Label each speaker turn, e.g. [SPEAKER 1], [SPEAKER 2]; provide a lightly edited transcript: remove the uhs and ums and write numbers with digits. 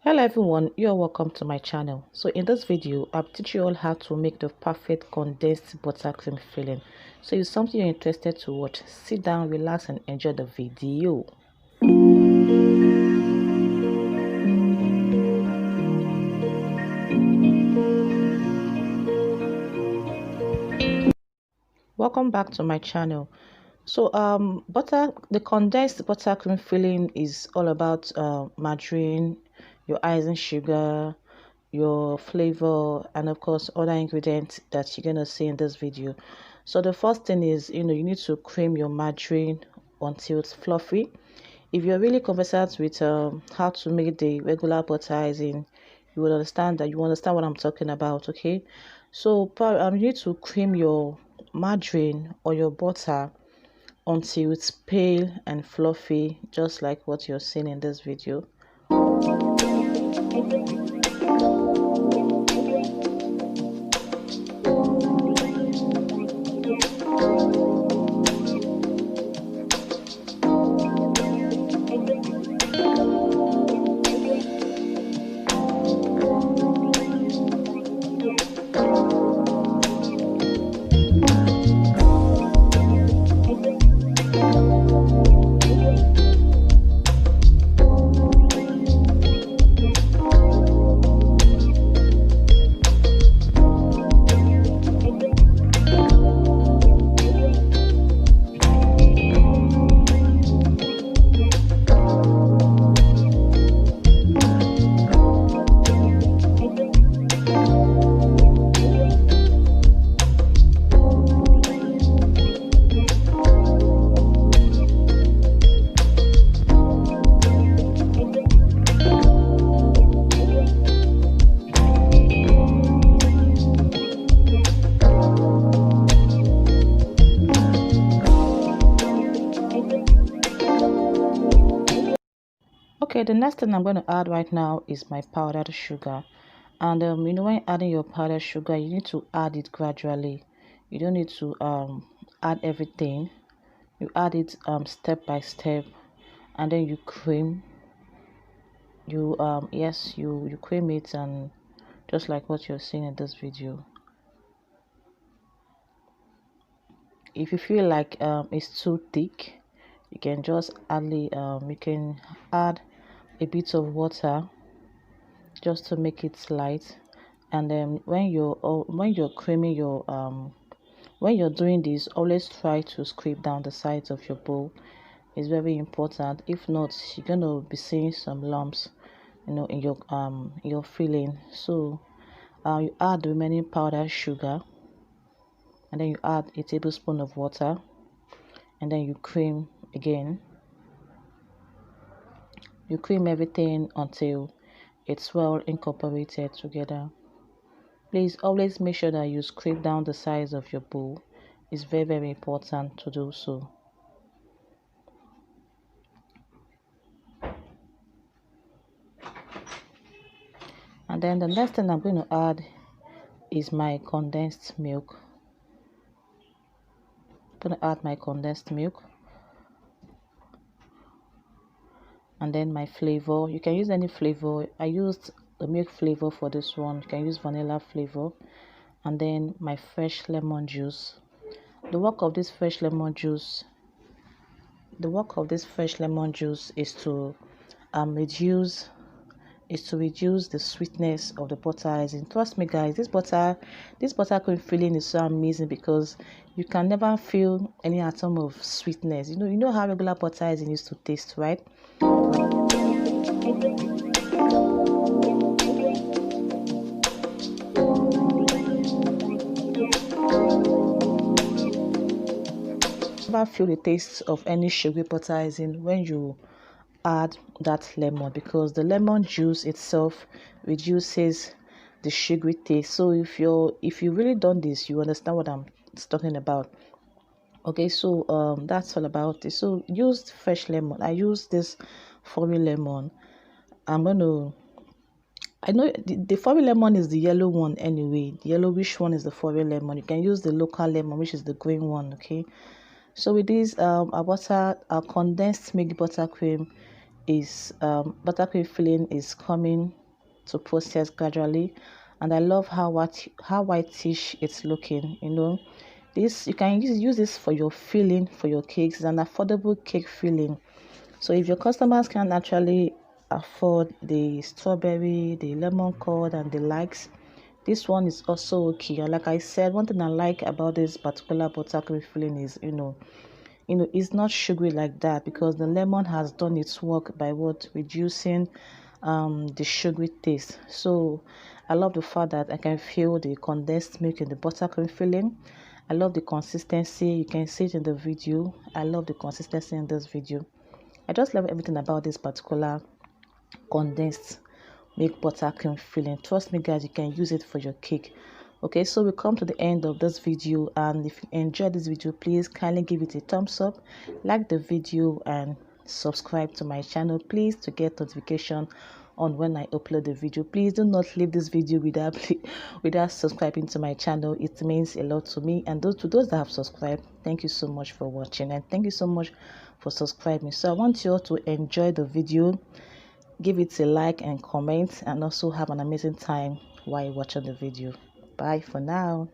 [SPEAKER 1] Hello everyone, you're welcome to my channel. So in this video I'll teach you all how to make the perfect condensed buttercream filling. So if it's something you're interested to watch, sit down, relax and enjoy the video. Welcome back to my channel. So the condensed buttercream filling is all about margarine, your icing sugar, your flavor, and of course other ingredients that you're gonna see in this video. So the first thing is, you need to cream your margarine until it's fluffy. If you're really conversant with how to make the regular butter icing, you will understand what I'm talking about. Okay, so you need to cream your margarine or your butter until it's pale and fluffy, just like what you're seeing in this video. Okay, the next thing I'm going to add right now is my powdered sugar. And when adding your powdered sugar, you need to add it gradually. You don't need to add everything. You add it step by step, and then you cream. You cream it, and just like what you're seeing in this video. If you feel like it's too thick, you can just add a bit of water just to make it light. And then when you're creaming your when you're doing this, always try to scrape down the sides of your bowl. It's very important. If not, you're gonna be seeing some lumps in your filling. So you add the remaining powdered sugar, and then you add a tablespoon of water, and then you cream again. You cream everything until it's well incorporated together. Please always make sure that you scrape down the sides of your bowl. It's very important to do so. And then the next thing I'm going to add is my condensed milk. I'm going to add my condensed milk. And then my flavor. You can use any flavor. I used the milk flavor for this one. You can use vanilla flavor. And then my fresh lemon juice. The work of this fresh lemon juice is to reduce the sweetness of the butter icing. Trust me guys, this buttercream filling is so amazing because you can never feel any atom of sweetness. You know how regular butter icing used to taste, right? Never feel the taste of any sugary butter icing when you add that lemon, because the lemon juice itself reduces the sugary taste. So if you really done this, you understand what I'm talking about. Okay, so that's all about it. So use fresh lemon. I use this foreign lemon. I know the foreign lemon is the yellow one anyway. The yellowish one is the foreign lemon. You can use the local lemon, which is the green one. Okay, so with this our condensed milk buttercream is buttercream filling is coming to process gradually, and I love how whitish it's looking. This you can use this for your filling for your cakes. It's an affordable cake filling. So if your customers can actually afford the strawberry, the lemon curd, and the likes, this one is also okay. And like I said, one thing I like about this particular buttercream filling is it's not sugary like that, because the lemon has done its work by reducing the sugary taste. So I love the fact that I can feel the condensed milk in the buttercream filling. I love the consistency. You can see it in the video. I love the consistency in this video. I just love everything about this particular condensed milk buttercream filling. Trust me guys, you can use it for your cake. Okay, so we come to the end of this video, and if you enjoyed this video, please kindly give it a thumbs up, like the video, and subscribe to my channel, please, to get notification on when I upload the video. Please do not leave this video without subscribing to my channel. It means a lot to me, and to those that have subscribed, thank you so much for watching, and thank you so much for subscribing. So I want you all to enjoy the video, give it a like and comment, and also have an amazing time while watching the video. Bye for now.